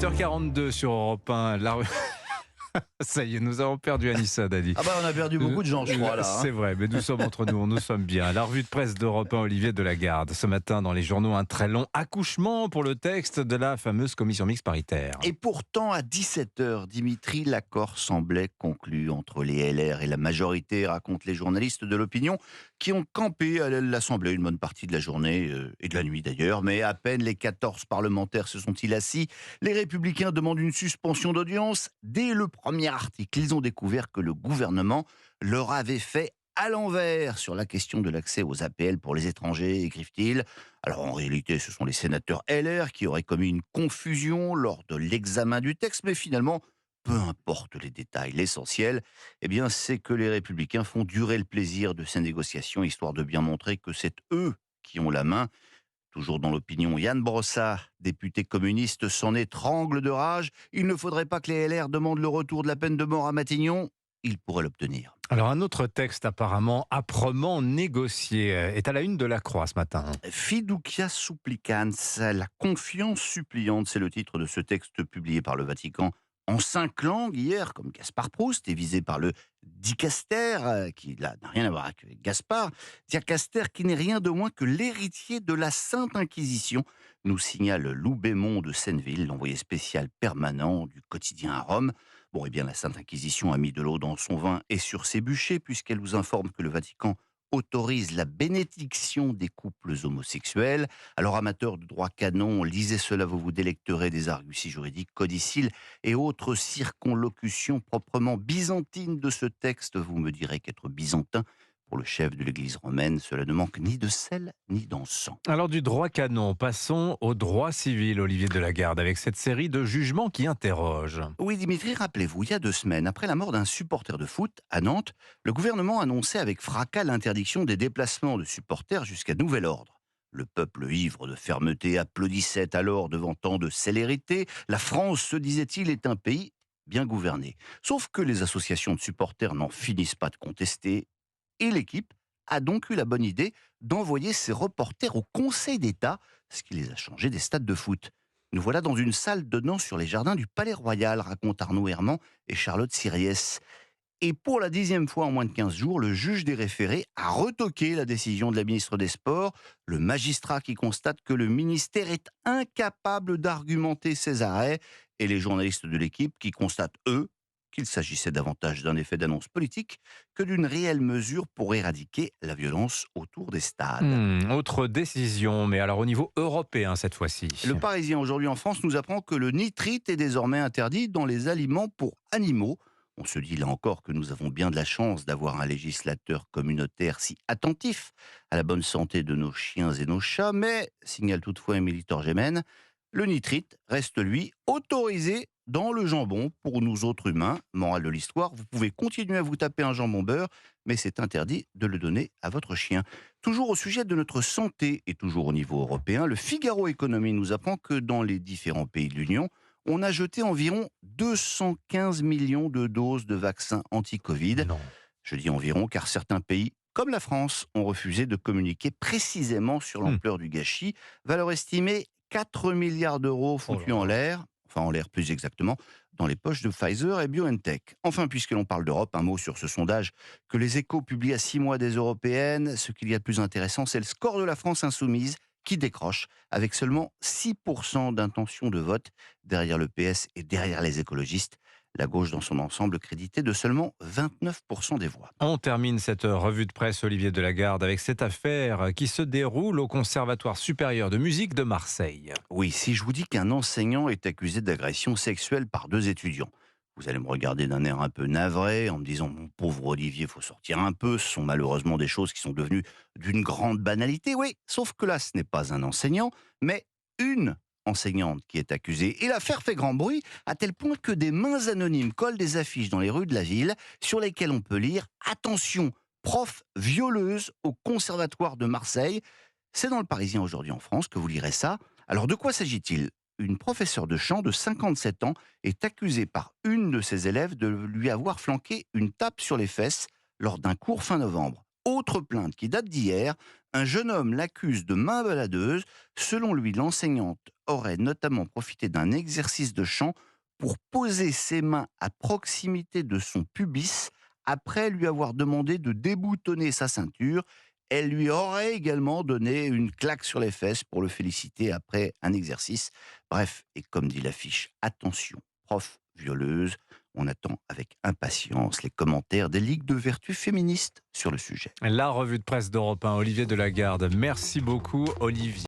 8h42 sur Europe 1. Ça y est, nous avons perdu Anissa Dadi. Ah bah on a perdu beaucoup de gens, je crois, là. C'est vrai, mais nous sommes entre nous, nous sommes bien. La revue de presse d'Europe 1, Olivier Delagarde. Ce matin, dans les journaux, un très long accouchement pour le texte de la fameuse commission mixte paritaire. Et pourtant, à 17h, Dimitri, l'accord semblait conclu entre les LR et la majorité, racontent les journalistes de l'opinion, qui ont campé à l'Assemblée une bonne partie de la journée, et de la nuit d'ailleurs. Mais à peine les 14 parlementaires se sont-ils assis, les Républicains demandent une suspension d'audience. Dès le premier article, ils ont découvert que le gouvernement leur avait fait à l'envers sur la question de l'accès aux APL pour les étrangers, écrivent-ils. Alors en réalité, ce sont les sénateurs LR qui auraient commis une confusion lors de l'examen du texte, mais finalement, peu importe les détails, l'essentiel, eh bien, c'est que les Républicains font durer le plaisir de ces négociations, histoire de bien montrer que c'est eux qui ont la main. Toujours dans l'opinion, Yann Brossat, député communiste, s'en étrangle de rage. Il ne faudrait pas que les LR demandent le retour de la peine de mort à Matignon. Il pourrait l'obtenir. Alors un autre texte apparemment âprement négocié est à la une de la Croix ce matin. Fiducia supplicans, la confiance suppliante, c'est le titre de ce texte publié par le Vatican en 5 langues hier, comme Gaspard Proust, est visé par le dicaster, qui n'a rien à voir avec Gaspard, dicaster qui n'est rien de moins que l'héritier de la Sainte Inquisition, nous signale Lou Bémond de Senneville, l'envoyé spécial permanent du quotidien à Rome. Bon, eh bien, la Sainte Inquisition a mis de l'eau dans son vin et sur ses bûchers, puisqu'elle nous informe que le Vatican autorise la bénédiction des couples homosexuels. Alors, amateurs de droit canon, lisez cela, vous vous délecterez des arguties juridiques, codicilles et autres circonlocutions proprement byzantines de ce texte. Vous me direz qu'être byzantin, pour le chef de l'Église romaine, cela ne manque ni de sel ni d'encens. Alors du droit canon, passons au droit civil, Olivier Delagarde, avec cette série de jugements qui interrogent. Oui, Dimitri, rappelez-vous, il y a 2 semaines, après la mort d'un supporter de foot à Nantes, le gouvernement annonçait avec fracas l'interdiction des déplacements de supporters jusqu'à nouvel ordre. Le peuple ivre de fermeté applaudissait alors devant tant de célérité. La France, se disait-il, est un pays bien gouverné. Sauf que les associations de supporters n'en finissent pas de contester, et l'équipe a donc eu la bonne idée d'envoyer ses reporters au Conseil d'État, ce qui les a changés des stades de foot. Nous voilà dans une salle donnant sur les jardins du Palais Royal, racontent Arnaud Herman et Charlotte Siriès. Et pour la 10e fois en moins de 15 jours, le juge des référés a retoqué la décision de la ministre des Sports, le magistrat qui constate que le ministère est incapable d'argumenter ses arrêts, et les journalistes de l'équipe qui constatent, eux, qu'il s'agissait davantage d'un effet d'annonce politique que d'une réelle mesure pour éradiquer la violence autour des stades. Autre décision, mais alors au niveau européen cette fois-ci. Le Parisien aujourd'hui en France nous apprend que le nitrite est désormais interdit dans les aliments pour animaux. On se dit là encore que nous avons bien de la chance d'avoir un législateur communautaire si attentif à la bonne santé de nos chiens et nos chats, mais, signale toutefois Émilie Torgemène, le nitrite reste lui autorisé dans le jambon pour nous autres humains. Morale de l'histoire, vous pouvez continuer à vous taper un jambon beurre, mais c'est interdit de le donner à votre chien. Toujours au sujet de notre santé et toujours au niveau européen, le Figaro Économie nous apprend que dans les différents pays de l'Union, on a jeté environ 215 millions de doses de vaccins anti-Covid. Non. Je dis environ car certains pays, comme la France, ont refusé de communiquer précisément sur l'ampleur du gâchis. Valeur estimée 4 milliards d'euros foutus en l'air, enfin en l'air plus exactement, dans les poches de Pfizer et BioNTech. Enfin, puisque l'on parle d'Europe, un mot sur ce sondage que les Échos publient à 6 mois des Européennes. Ce qu'il y a de plus intéressant, c'est le score de la France insoumise qui décroche avec seulement 6% d'intention de vote derrière le PS et derrière les écologistes. La gauche dans son ensemble créditée de seulement 29% des voix. On termine cette revue de presse, Olivier Delagarde, avec cette affaire qui se déroule au Conservatoire supérieur de musique de Marseille. Oui, si je vous dis qu'un enseignant est accusé d'agression sexuelle par 2 étudiants, vous allez me regarder d'un air un peu navré en me disant « Mon pauvre Olivier, faut sortir un peu, ce sont malheureusement des choses qui sont devenues d'une grande banalité. » Oui, sauf que là, ce n'est pas un enseignant, mais une enseignante qui est accusée. Et l'affaire fait grand bruit, à tel point que des mains anonymes collent des affiches dans les rues de la ville sur lesquelles on peut lire « Attention, prof violeuse au Conservatoire de Marseille ». C'est dans le Parisien aujourd'hui en France que vous lirez ça. Alors de quoi s'agit-il ? Une professeure de chant de 57 ans est accusée par une de ses élèves de lui avoir flanqué une tape sur les fesses lors d'un cours fin novembre. Autre plainte qui date d'hier, un jeune homme l'accuse de main baladeuse. Selon lui, l'enseignante aurait notamment profité d'un exercice de chant pour poser ses mains à proximité de son pubis après lui avoir demandé de déboutonner sa ceinture. Elle lui aurait également donné une claque sur les fesses pour le féliciter après un exercice. Bref, et comme dit l'affiche, attention, prof violeuse. On attend avec impatience les commentaires des ligues de vertu féministes sur le sujet. La revue de presse d'Europe 1, Olivier Delagarde. Merci beaucoup, Olivier.